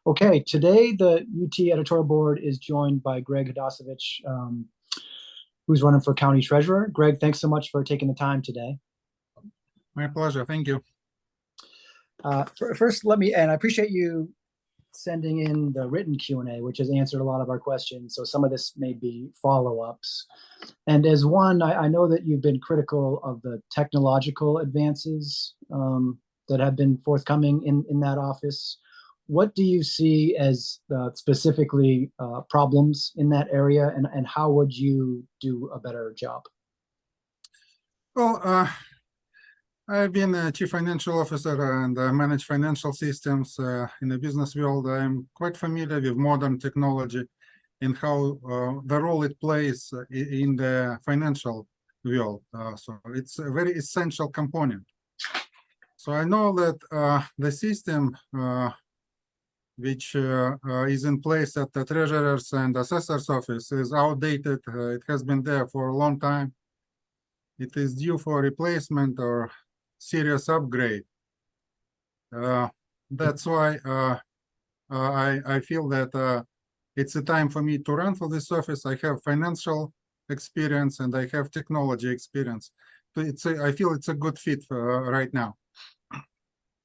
Okay, today the UT editorial board is joined by Greg Hodosevich, who's running for county treasurer. Greg, thanks so much for taking the time today. My pleasure. Thank you. First, and I appreciate you sending in the written Q&A, which has answered a lot of our questions. So some of this may be follow-ups. And as one, I know that you've been critical of the technological advances that have been forthcoming in that office. What do you see as specifically problems in that area, and how would you do a better job? Well, I've been a chief financial officer and manage financial systems in the business world. I'm quite familiar with modern technology and how the role it plays in the financial world. So it's a very essential component. So I know that the system which is in place at the treasurer's and assessor's office is outdated. It has been there for a long time. It is due for replacement or serious upgrade. That's why I feel that it's a time for me to run for this office. I have financial experience and I have technology experience. I feel it's a good fit for right now.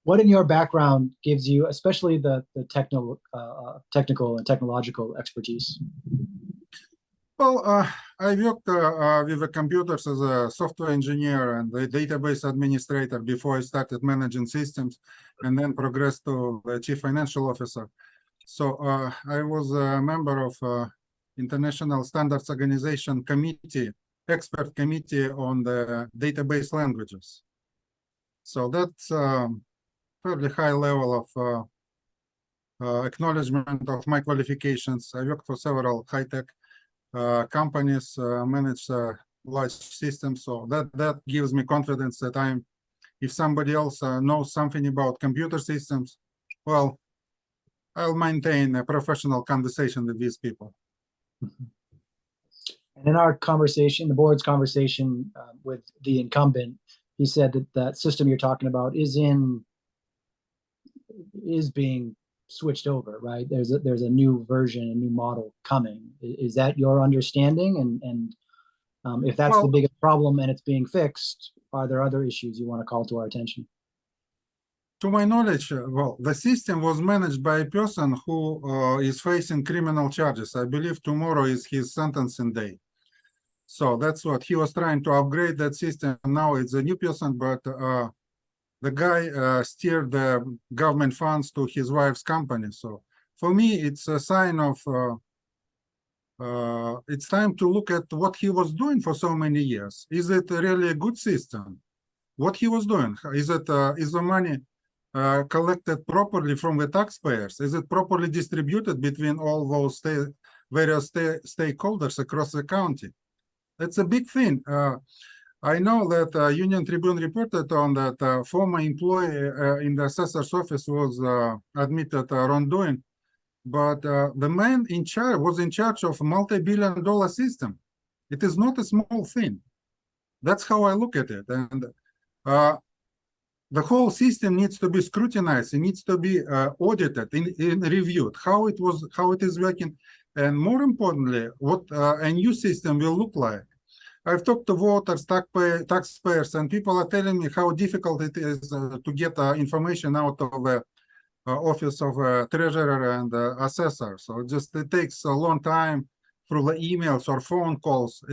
What in your background gives you, especially the technical and technological expertise? Well, I worked with the computers as a software engineer and a database administrator before I started managing systems, and then progressed to the chief financial officer. So I was a member of International Standards Organization committee, expert committee on the database languages. So that's fairly high level of acknowledgement of my qualifications. I worked for several high-tech companies, manage large systems, so that gives me confidence that if somebody else knows something about computer systems, well, I'll maintain a professional conversation with these people. And in our conversation, the board's conversation with the incumbent, he said that that system you're talking about is being switched over, right? There's a new version, a new model coming. Is that your understanding? And if that's the biggest problem and it's being fixed, are there other issues you want to call to our attention? To my knowledge, well, the system was managed by a person who is facing criminal charges. I believe tomorrow is his sentencing day. So that's what he was trying to upgrade that system. Now it's a new person, but the guy steered the government funds to his wife's company. So for me, it's a sign of it's time to look at what he was doing for so many years. Is it really a good system? What he was doing? Is the money collected properly from the taxpayers? Is it properly distributed between all those various stakeholders across the county? That's a big thing. I know that Union-Tribune reported on that former employee in the assessor's office was admitted wrongdoing, but the man in charge was in charge of a multi-billion-dollar system. It is not a small thing. That's how I look at it. And the whole system needs to be scrutinized. It needs to be audited, reviewed, how it is working, and more importantly, what a new system will look like. I've talked to voters, taxpayers, and people are telling me how difficult it is to get information out of the office of treasurer and assessor. So it takes a long time through the emails or phone calls.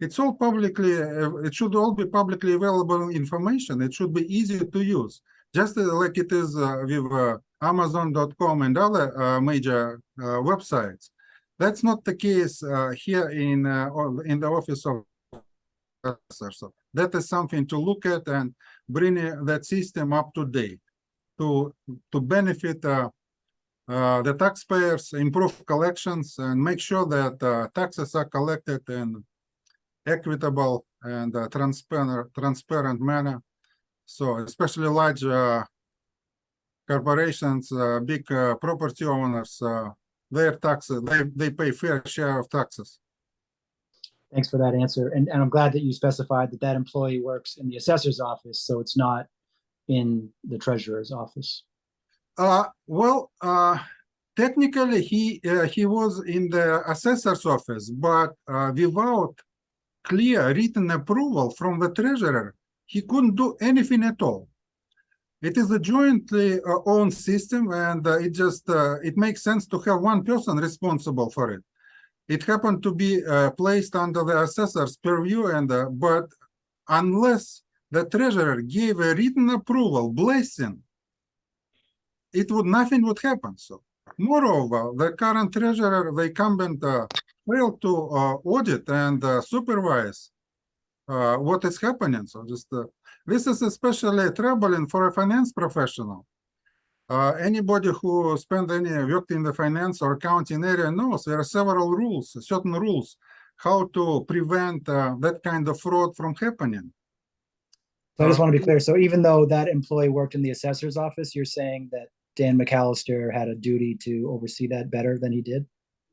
It's all publicly, it should all be publicly available information. It should be easy to use, just like it is with Amazon.com and other major websites. That's not the case here in the office of assessor. So that is something to look at and bring that system up to date to benefit the taxpayers, improve collections, and make sure that taxes are collected in equitable and transparent manner. So especially large corporations, big property owners, their taxes, they pay fair share of taxes. Thanks for that answer. And I'm glad that you specified that employee works in the assessor's office, so it's not in the treasurer's office. technically he was in the assessor's office, but without clear written approval from the treasurer, he couldn't do anything at all. It is a jointly owned system, and it makes sense to have one person responsible for it. It happened to be placed under the assessor's purview, and but unless the treasurer gave a written approval, blessing, nothing would happen. So, moreover, the current treasurer, the incumbent, failed to audit and supervise what is happening. So, this is especially troubling for a finance professional. Anybody who worked in the finance or accounting area knows there are several rules, certain rules, how to prevent that kind of fraud from happening. So I just want to be clear. So even though that employee worked in the assessor's office, you're saying that Dan McAllister had a duty to oversee that better than he did?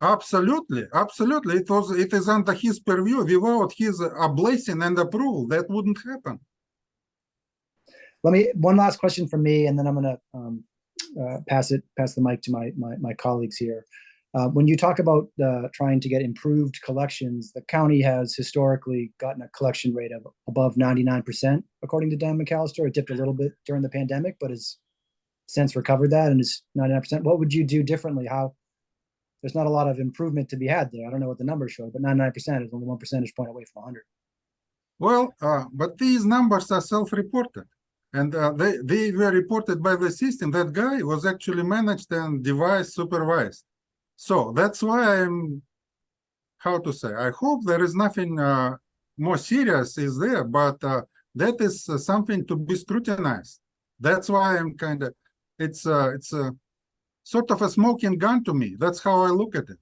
Absolutely, absolutely. It is under his purview. Without his blessing and approval, that wouldn't happen. One last question from me, and then I'm going to pass the mic to my colleagues here. When you talk about trying to get improved collections, the county has historically gotten a collection rate of above 99%, according to Dan McAllister. It dipped a little bit during the pandemic, but has since recovered that and is 99%. What would you do differently? There's not a lot of improvement to be had there. I don't know what the numbers show, but 99% is only 1 percentage point away from 100. Well, but these numbers are self-reported. And they were reported by the system. That guy was actually managed and devised, supervised. So that's why I hope there is nothing more serious is there, but that is something to be scrutinized. That's why I'm it's a sort of a smoking gun to me. That's how I look at it.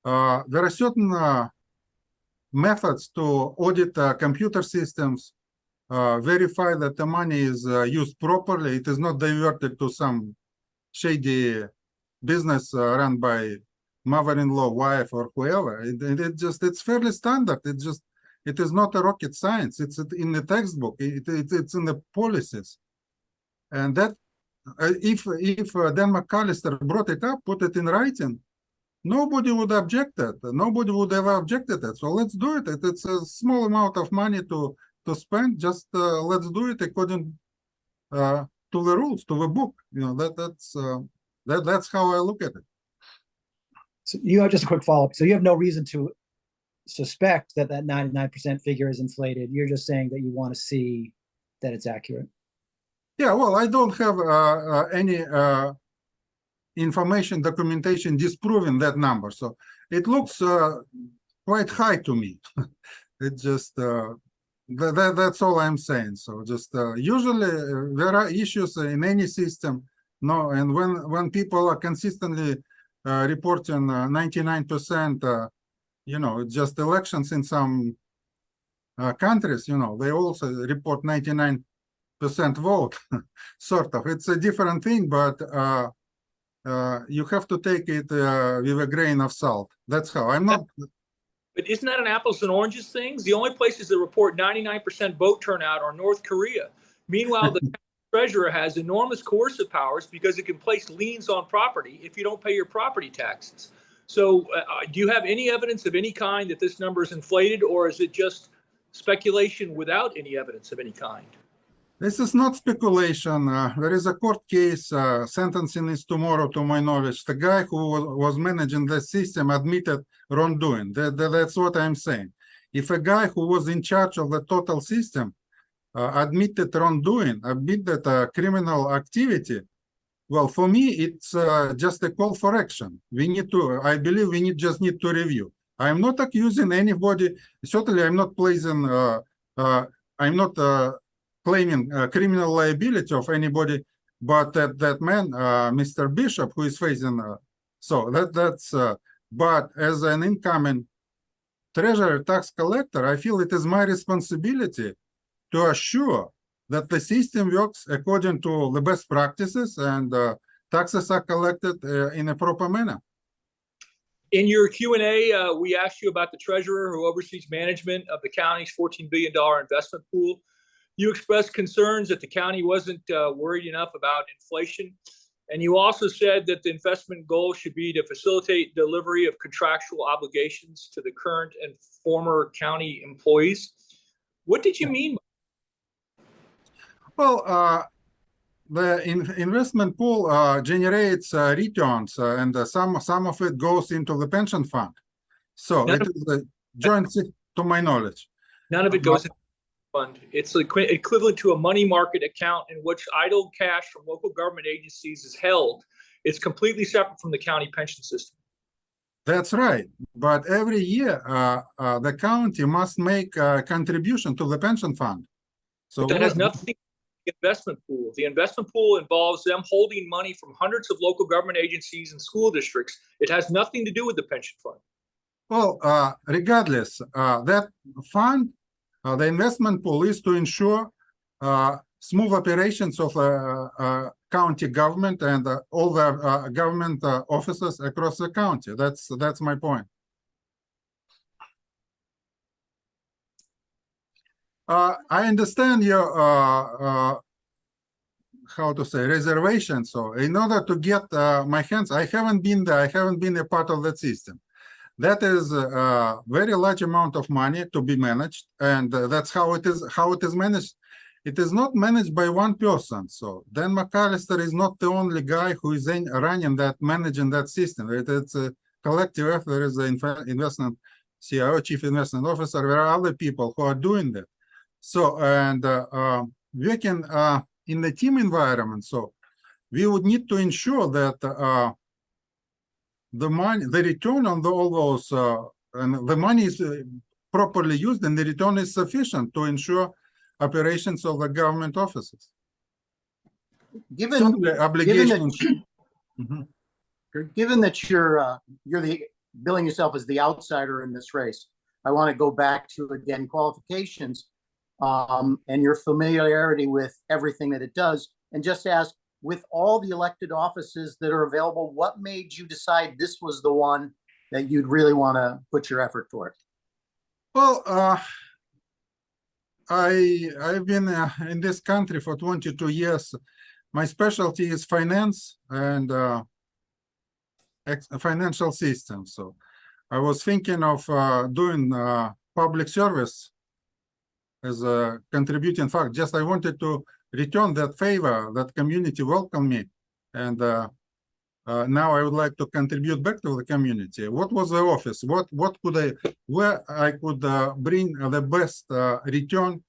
There are certain methods to audit computer systems, verify that the money is used properly. It is not diverted to some shady business run by mother-in-law, wife, or whoever. It's fairly standard. It is not a rocket science. It's in the textbook. It's in the policies. And that if Dan McAllister brought it up, put it in writing, nobody would object it. Nobody would ever objected it. So let's do it. It's a small amount of money to spend. Just let's do it according to the rules, to the book. That's how I look at it. So you have just a quick follow-up. So you have no reason to suspect that 99% figure is inflated. You're just saying that you want to see that it's accurate. Yeah, well, I don't have any information, documentation disproving that number. So it looks quite high to me. It just, that's all I'm saying. So just usually there are issues in any system. No, and when people are consistently reporting 99%, just elections in some countries, they also report 99% vote, sort of. It's a different thing, but you have to take it with a grain of salt. That's how I'm not. But isn't that an apples and oranges thing? The only places that report 99% vote turnout are North Korea. Meanwhile, the treasurer has enormous coercive powers because it can place liens on property if you don't pay your property taxes. So do you have any evidence of any kind that this number is inflated, or is it just speculation without any evidence of any kind? This is not speculation. There is a court case. Sentencing is tomorrow, to my knowledge. The guy who was managing the system admitted wrongdoing. That's what I'm saying. If a guy who was in charge of the total system admitted wrongdoing, admitted criminal activity, well, for me, it's just a call for action. I believe we just need to review. I'm not accusing anybody. Certainly, I'm not claiming criminal liability of anybody, but that man, Mr. Bishop, who is facing, but as an incoming treasurer tax collector, I feel it is my responsibility to assure that the system works according to the best practices and taxes are collected in a proper manner. In your Q&A, we asked you about the treasurer who oversees management of the county's $14 billion investment pool. You expressed concerns that the county wasn't worried enough about inflation. And you also said that the investment goal should be to facilitate delivery of contractual obligations to the current and former county employees. What did you mean? Well, the investment pool generates returns, and some of it goes into the pension fund. So it is a joint, to my knowledge. None of it goes into the fund. It's equivalent to a money market account in which idle cash from local government agencies is held. It's completely separate from the county pension system. That's right. But every year, the county must make a contribution to the pension fund. So But that has nothing to do with the investment pool. The investment pool involves them holding money from hundreds of local government agencies and school districts. It has nothing to do with the pension fund. Well, regardless, that fund, the investment pool is to ensure smooth operations of county government and all the government offices across the county. That's my point. I understand your how to say reservation. So in order to get my hands, I haven't been there. I haven't been a part of that system. That is a very large amount of money to be managed, and that's how it is. How it is managed. It is not managed by one person. So Dan McAllister is not the only guy who is running that, managing that system. It's a collective effort. There is the investment CIO, chief investment officer. There are other people who are doing that. So, and working in the team environment, so we would need to ensure that the money, the return on all those, and the money is properly used, and the return is sufficient to ensure operations of the government offices. Given the obligations. given that you're the billing yourself as the outsider in this race, I want to go back to again qualifications and your familiarity with everything that it does, and just ask, with all the elected offices that are available, what made you decide this was the one that you'd really want to put your effort toward? Well, I've been in this country for 22 years. My specialty is finance and financial systems. So I was thinking of doing public service as a contributing factor. Just I wanted to return that favor that community welcomed me, and now I would like to contribute back to the community. What was the office? What could I, where I could bring the best return,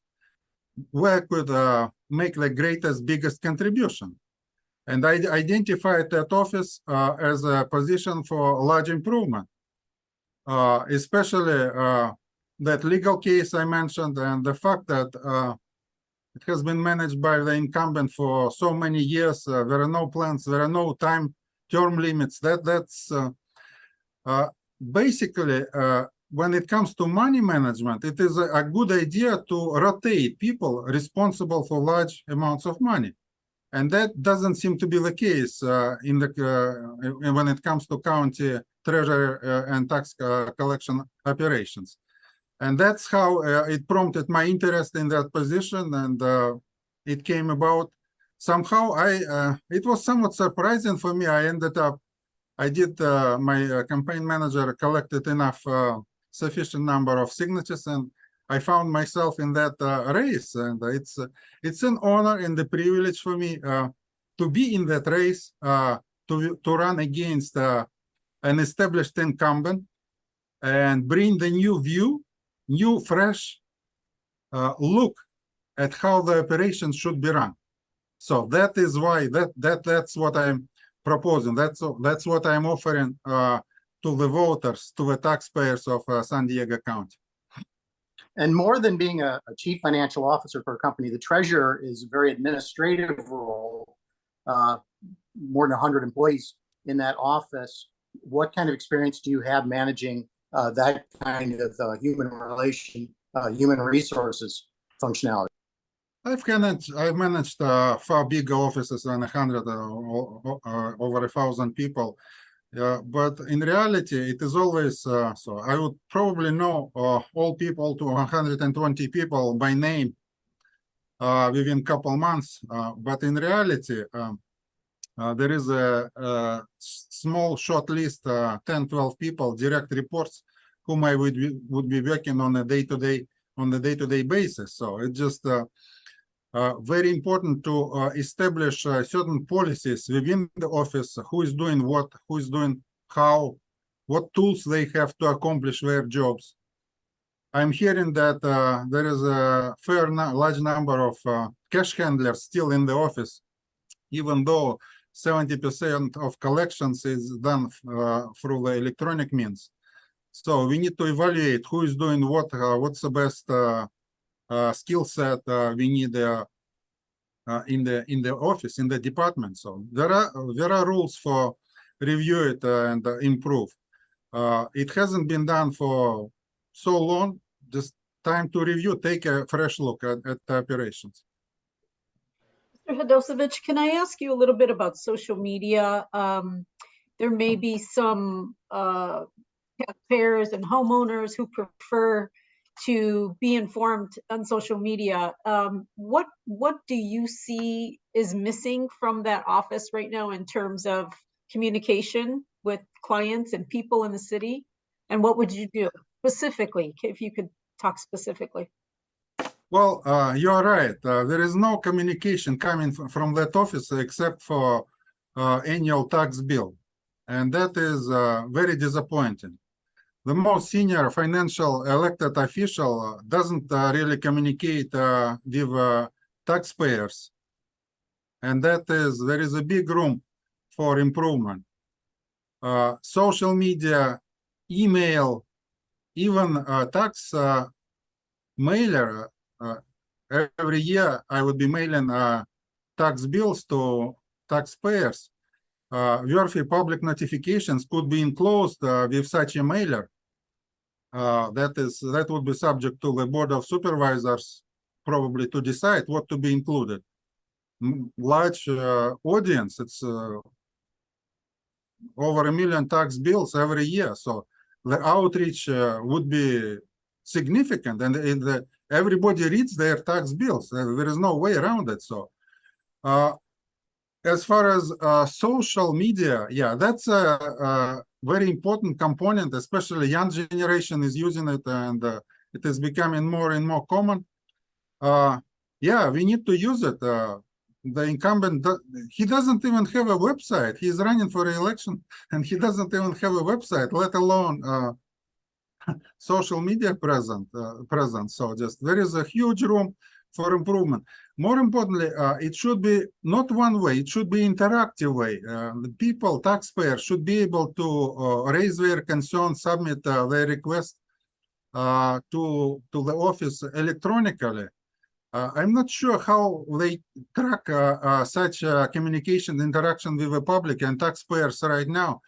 where I could make the greatest, biggest contribution? And I identified that office as a position for large improvement, especially that legal case I mentioned, and the fact that it has been managed by the incumbent for so many years. There are no plans, there are no term limits. That's basically when it comes to money management, it is a good idea to rotate people responsible for large amounts of money, and that doesn't seem to be the case in the when it comes to county treasury and tax collection operations. And that's how it prompted my interest in that position, and it came about. Somehow, it was somewhat surprising for me. I did my campaign manager collected enough sufficient number of signatures, and I found myself in that race. And it's an honor and a privilege for me to be in that race, to run against an established incumbent and bring the new view, new, fresh look at how the operations should be run. So that is why that's what I'm proposing. That's what I'm offering to the voters, to the taxpayers of San Diego County. And more than being a chief financial officer for a company, the treasurer is a very administrative role. More than 100 employees in that office. What kind of experience do you have managing that kind of human resources functionality? I've managed far bigger offices than 100, over 1,000 people. But in reality, it is always so. I would probably know all people to 120 people by name within a couple months. But in reality, There is a small short list, 10, 12 people, direct reports, whom I would be working on a day-to-day basis. So it's just very important to establish certain policies within the office, who is doing what, who is doing how, what tools they have to accomplish their jobs. I'm hearing that there is a large number of cash handlers still in the office, even though 70% of collections is done through the electronic means. So we need to evaluate who is doing what, what's the best skill set we need in the office, in the department. So there are rules for review it and improve. It hasn't been done for so long. Just time to review, take a fresh look at the operations. Mr. Hodosevich, can I ask you a little bit about social media? There may be some taxpayers and homeowners who prefer to be informed on social media. What do you see is missing from that office right now in terms of communication with clients and people in the city? And what would you do specifically, if you could talk specifically? Well, you're right. There is no communication coming from that office except for annual tax bill. And that is very disappointing. The most senior financial elected official doesn't really communicate with taxpayers. And there is a big room for improvement. Social media, email, even tax mailer. Every year I would be mailing tax bills to taxpayers. Worthy public notifications could be enclosed with such a mailer. That would be subject to the Board of Supervisors probably to decide what to be included. Large audience, it's over 1 million tax bills every year. So the outreach would be significant, and everybody reads their tax bills. There is no way around it. So as far as social media, yeah, that's a very important component, especially young generation is using it, and it is becoming more and more common. Yeah, we need to use it. The incumbent, he doesn't even have a website. He's running for re-election, and he doesn't even have a website, let alone social media presence. So just there is a huge room for improvement. More importantly, it should be not one way, it should be interactive way. The people, taxpayers, should be able to raise their concerns, submit their request to the office electronically. I'm not sure how they track such communication interaction with the public and taxpayers right now.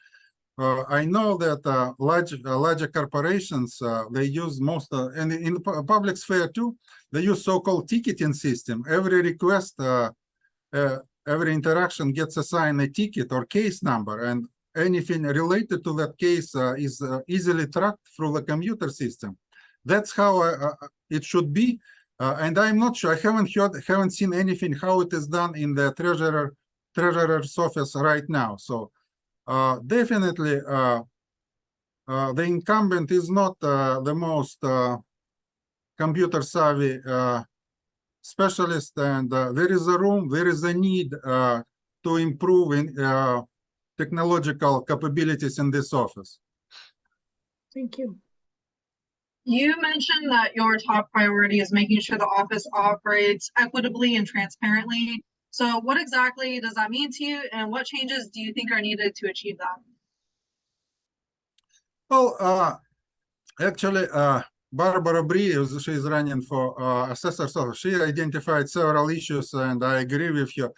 I know that larger corporations, they use most, and in the public sphere too, they use so-called ticketing system. Every request, every interaction gets assigned a ticket or case number, and anything related to that case is easily tracked through the computer system. That's how it should be. And I'm not sure, I haven't seen anything how it is done in the treasurer's office right now. So definitely, the incumbent is not the most computer savvy specialist, and there is a room, there is a need to improve in technological capabilities in this office. Thank you. You mentioned that your top priority is making sure the office operates equitably and transparently. So what exactly does that mean to you, and what changes do you think are needed to achieve that? Well, actually, Barbara Bree, she is running for assessor's office. She identified several issues, and I agree with you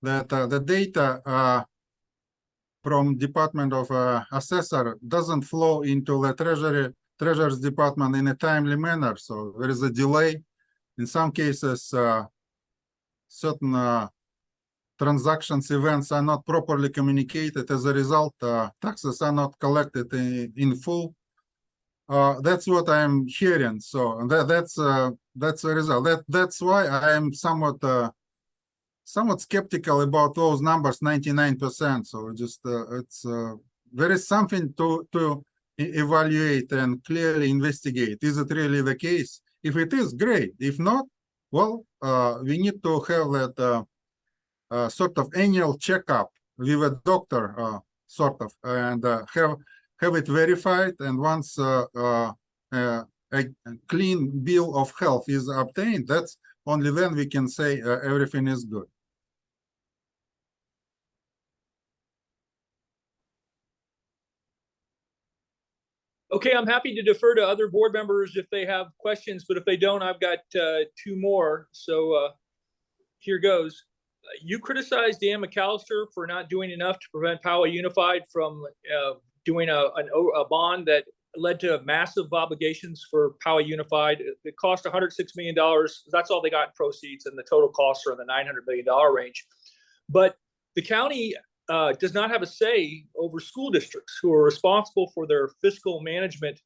that the data from Department of Assessor doesn't flow into the Treasurer's Department in a timely manner. So there is a delay. In some cases, certain transactions, events are not properly communicated. As a result, taxes are not collected in full. That's what I'm hearing. So that's the result. That's why I am somewhat somewhat skeptical about those numbers, 99%. So just there is something to evaluate and clearly investigate. Is it really the case? If it is, great. If not, well, we need to have that sort of annual checkup with a doctor, sort of, and have it verified. And once a clean bill of health is obtained, that's only then we can say everything is good. Okay, I'm happy to defer to other board members if they have questions, but if they don't, I've got two more. So here goes. You criticized Dan McAllister for not doing enough to prevent Poway Unified from doing a bond that led to massive obligations for Poway Unified. It cost $106 million. That's all they got in proceeds, and the total costs are in the $900 million range. But the county does not have a say over school districts who are responsible for their fiscal management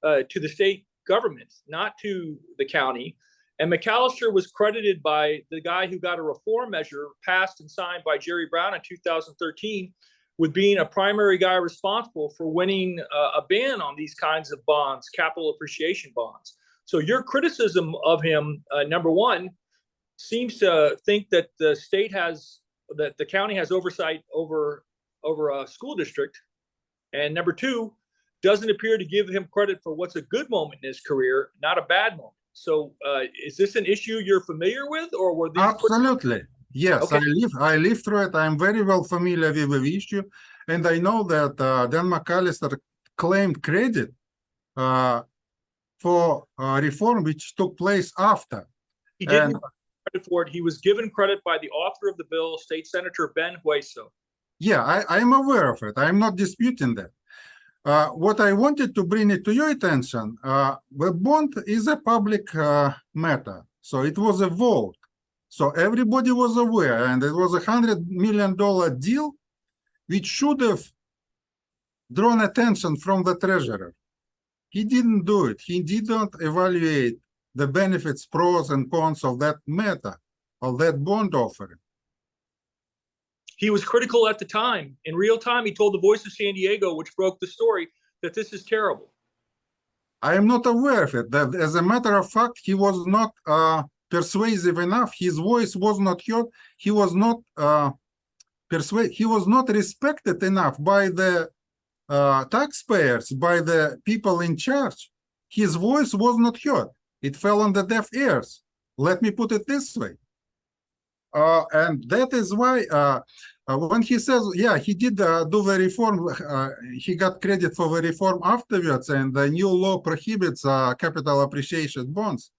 to the state government, not to the county. And McAllister was credited by the guy who got a reform measure passed and signed by Jerry Brown in 2013 with being a primary guy responsible for winning a ban on these kinds of bonds, capital appreciation bonds. So your criticism of him, number one, seems to think that the state has, that the county has oversight over a school district. And number two, doesn't appear to give him credit for what's a good moment in his career, not a bad moment. So is this an issue you're familiar with, or were these? Absolutely. Yes, okay. I live through it. I'm very well familiar with the issue. And I know that Dan McAllister claimed credit for reform which took place after. He didn't get credit for it. He was given credit by the author of the bill, State Senator Ben Hueso. Yeah, I'm aware of it. I'm not disputing that. What I wanted to bring it to your attention, the bond is a public matter. So it was a vote. So everybody was aware, and it was $100 million deal, which should have drawn attention from the treasurer. He didn't do it. He didn't evaluate the benefits, pros and cons of that matter, of that bond offering. He was critical at the time. In real time, he told the Voice of San Diego, which broke the story, that this is terrible. I am not aware of it. That, as a matter of fact, he was not persuasive enough. His voice was not heard. He was not he was not respected enough by the taxpayers, by the people in charge. His voice was not heard. It fell on the deaf ears. Let me put it this way. And that is why when he says, yeah, he did do the reform, he got credit for the reform afterwards, and the new law prohibits capital appreciation bonds.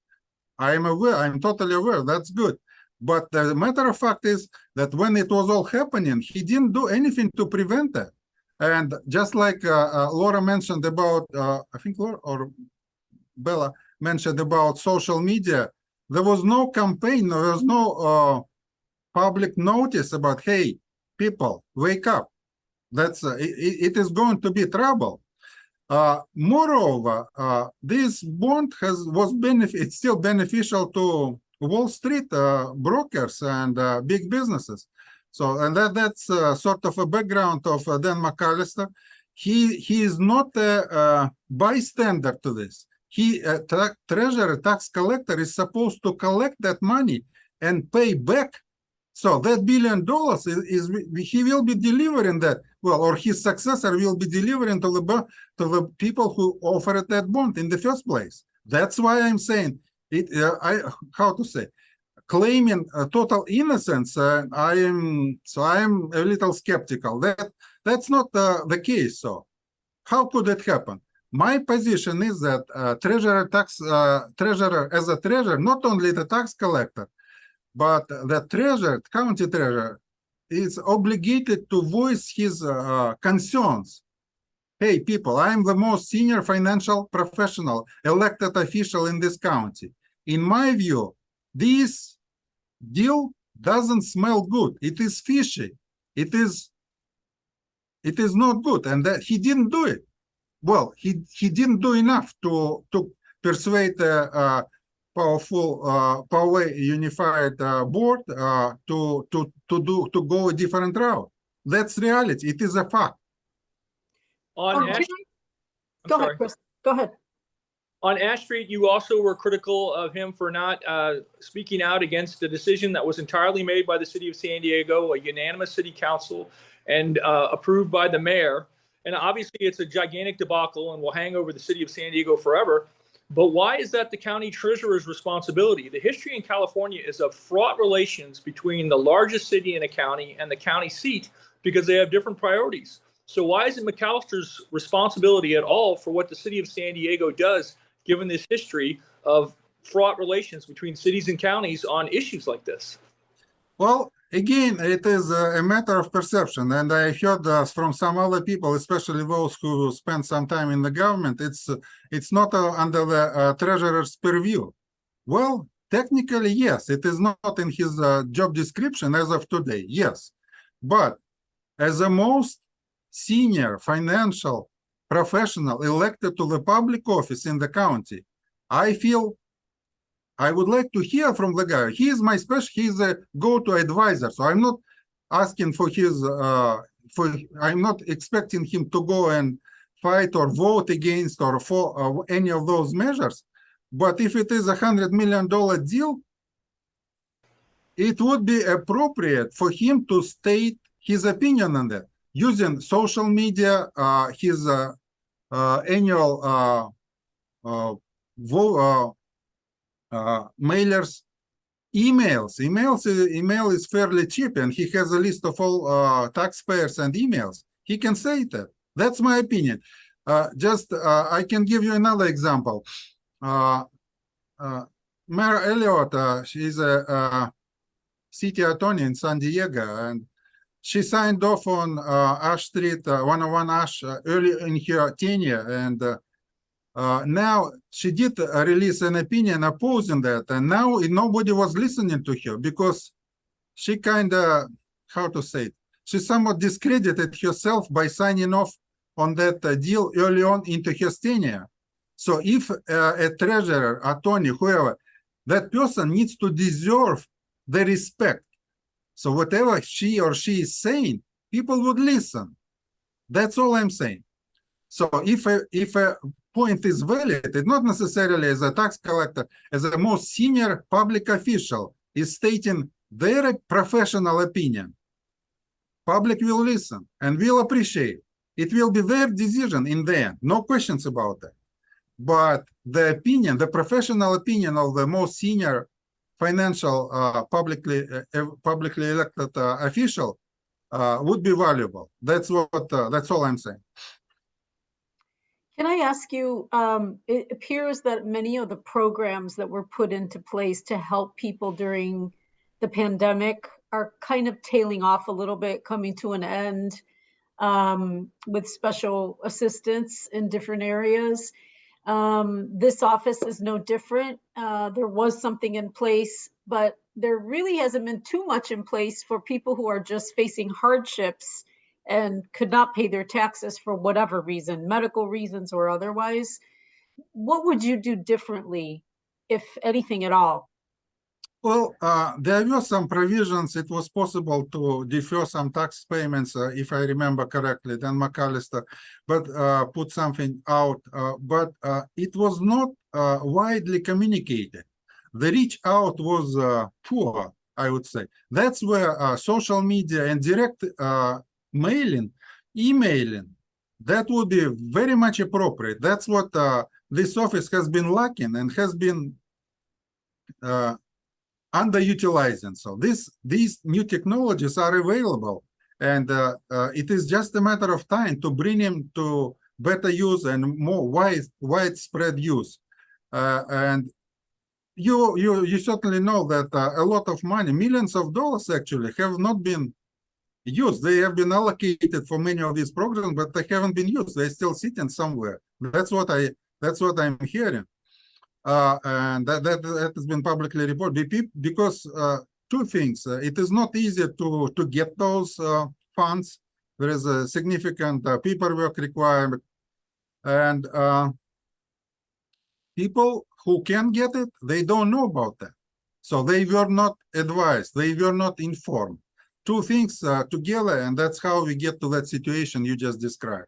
I'm aware, I'm totally aware, that's good. But the matter of fact is that when it was all happening, he didn't do anything to prevent that. And just like Laura mentioned about, I think Laura or Bella mentioned about social media, there was no campaign, there was no public notice about, hey, people, wake up. That's it is going to be trouble. Moreover, this bond it's still beneficial to Wall Street brokers and big businesses. So, and that's sort of a background of Dan McAllister. He is not a bystander to this. He, treasurer, tax collector, is supposed to collect that money and pay back. So that $1 billion is he will be delivering that, well, or his successor will be delivering to the people who offered that bond in the first place. That's why I'm saying it. How to say, claiming total innocence. I am a little skeptical. That's not the case. So how could it happen? My position is that treasurer as a treasurer, not only the tax collector, but the county treasurer is obligated to voice his concerns. Hey, people, I am the most senior financial professional, elected official in this county. In my view, this deal doesn't smell good. It is fishy. It is not good. And that he didn't do it. Well, he didn't do enough to persuade power unified board to go a different route. That's reality. It is a fact. On Can Ash, I- I'm Go ahead, sorry. Chris. Go ahead. On Ash Street, you also were critical of him for not speaking out against the decision that was entirely made by the city of San Diego, a unanimous city council, and approved by the mayor. And obviously, it's a gigantic debacle and will hang over the city of San Diego forever. But why is that the county treasurer's responsibility? The history in California is of fraught relations between the largest city in a county and the county seat because they have different priorities. So why isn't McAllister's responsibility at all for what the city of San Diego does, given this history of fraught relations between cities and counties on issues like this? Well, again, it is a matter of perception, and I heard from some other people, especially those who spend some time in the government, it's not under the treasurer's purview. Well, technically, yes, it is not in his job description as of today, yes. But as the most senior financial professional elected to the public office in the county, I feel I would like to hear from the guy. He is my special, he's a go-to advisor. So I'm not asking for his, I'm not expecting him to go and fight or vote against or for any of those measures. But if it is $100 million deal, it would be appropriate for him to state his opinion on that using social media, his annual mailers, email is fairly cheap, and he has a list of all taxpayers and emails. He can say that. That's my opinion. I can give you another example. Mayor Elliott, she's a city attorney in San Diego, and she signed off on Ash Street, 101 Ash, early in her tenure, and now she did release an opinion opposing that, and now nobody was listening to her because she kind of, how to say it, she somewhat discredited herself by signing off on that deal early on into her tenure. So if a treasurer, attorney, whoever, that person needs to deserve the respect. So whatever she or she is saying, people would listen. That's all I'm saying. So if a point is valid, it's not necessarily as a tax collector, as a most senior public official is stating their professional opinion. Public will listen and will appreciate. It will be their decision in the end, no questions about that. But the opinion, the professional opinion of the most senior financial publicly elected official would be valuable. That's all I'm saying. Can I ask you, it appears that many of the programs that were put into place to help people during the pandemic are kind of tailing off a little bit, coming to an end, with special assistance in different areas. This office is no different. There was something in place, but there really hasn't been too much in place for people who are just facing hardships and could not pay their taxes for whatever reason, medical reasons or otherwise. What would you do differently, if anything at all? Well, there were some provisions. It was possible to defer some tax payments, if I remember correctly, then McAllister, but put something out. But it was not widely communicated. The reach out was poor, I would say. That's where social media and direct mailing, emailing, that would be very much appropriate. That's what this office has been lacking and has been underutilizing. So these new technologies are available, and it is just a matter of time to bring them to better use and more widespread use. And you certainly know that a lot of money, millions of dollars actually, have not been used. They have been allocated for many of these programs, but they haven't been used. They're still sitting somewhere. That's what I'm hearing. And that has been publicly reported because two things. It is not easy to get those funds. There is a significant paperwork requirement, and people who can get it, they don't know about that. So they were not advised, they were not informed. Two things together, and that's how we get to that situation you just described.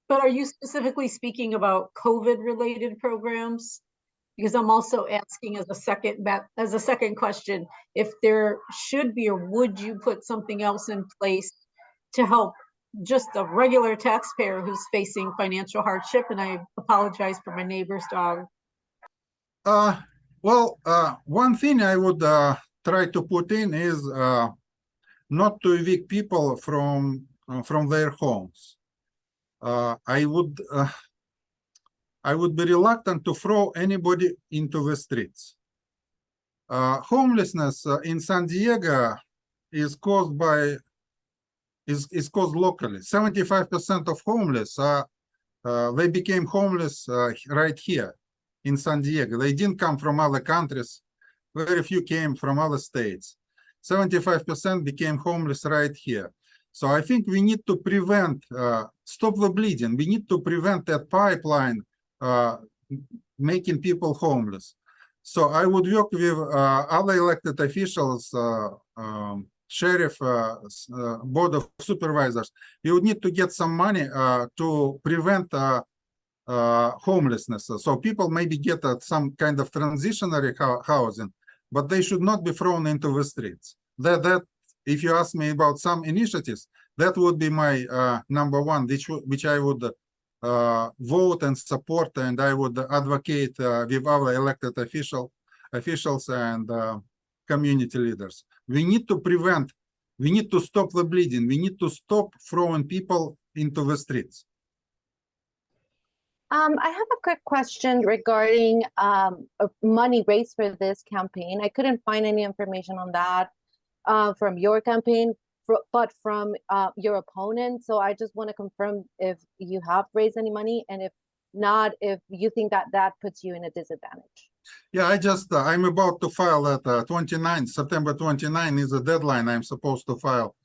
But are you specifically speaking about COVID-related programs? Because I'm also asking as a second question, if there should be, or would you put something else in place to help just a regular taxpayer who's facing financial hardship? And I apologize for my neighbor's dog. One thing I would try to put in is not to evict people from their homes. I would be reluctant to throw anybody into the streets. Homelessness in San Diego is caused locally. 75% of homeless they became homeless right here in San Diego. They didn't come from other countries. Very few came from other states. 75% became homeless right here. So I think we need to prevent, stop the bleeding. We need to prevent that pipeline making people homeless. So I would work with other elected officials, sheriff, board of supervisors. We would need to get some money to prevent homelessness. So people maybe get some kind of transitionary housing, but they should not be thrown into the streets. That if you ask me about some initiatives, that would be my number one, which I would vote and support, and I would advocate with our elected officials and community leaders. We need to prevent, we need to stop the bleeding, we need to stop throwing people into the streets. I have a quick question regarding money raised for this campaign. I couldn't find any information on that from your campaign, but from your opponent. So I just want to confirm if you have raised any money, and if not, if you think that that puts you in a disadvantage. Yeah, I'm about to file at September 29 is the deadline I'm supposed to file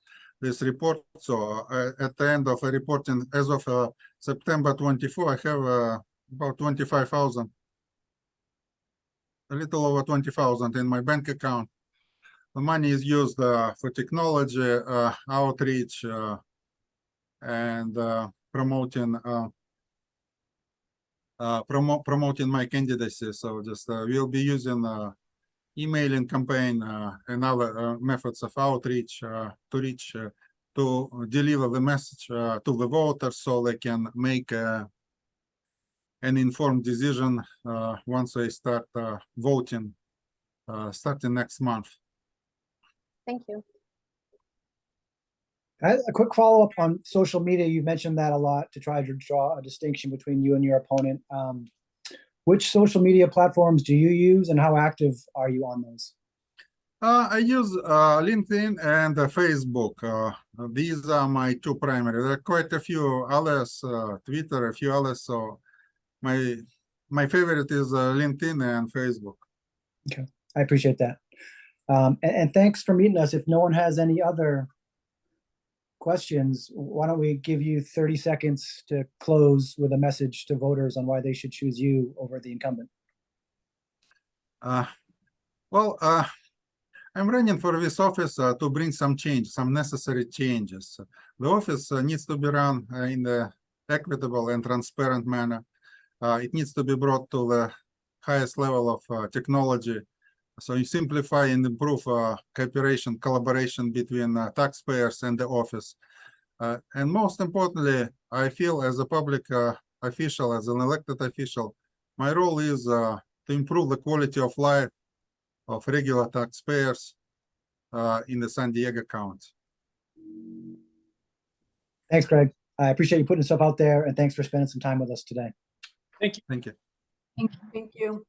this report. So at the end of a reporting, as of September 24, I have about 25,000, a little over 20,000 in my bank account. The money is used for technology, outreach, and promoting my candidacy. So just we'll be using emailing campaign and other methods of outreach to deliver the message to the voters so they can make an informed decision once they start voting starting next month. Thank you. A quick follow-up on social media. You mentioned that a lot to try to draw a distinction between you and your opponent. Which social media platforms do you use, and how active are you on those? I use LinkedIn and Facebook. These are my two primary. There are quite a few others, Twitter, a few others. So my favorite is LinkedIn and Facebook. Okay, I appreciate that. And thanks for meeting us. If no one has any other questions, why don't we give you 30 seconds to close with a message to voters on why they should choose you over the incumbent? I'm running for this office to bring some change, some necessary changes. The office needs to be run in an equitable and transparent manner. It needs to be brought to the highest level of technology. So you simplify and improve cooperation, collaboration between taxpayers and the office. And most importantly, I feel as a public official, as an elected official, my role is to improve the quality of life of regular taxpayers in the San Diego County. Thanks, Greg. I appreciate you putting yourself out there, and thanks for spending some time with us today. Thank you. Thank you. Thank you.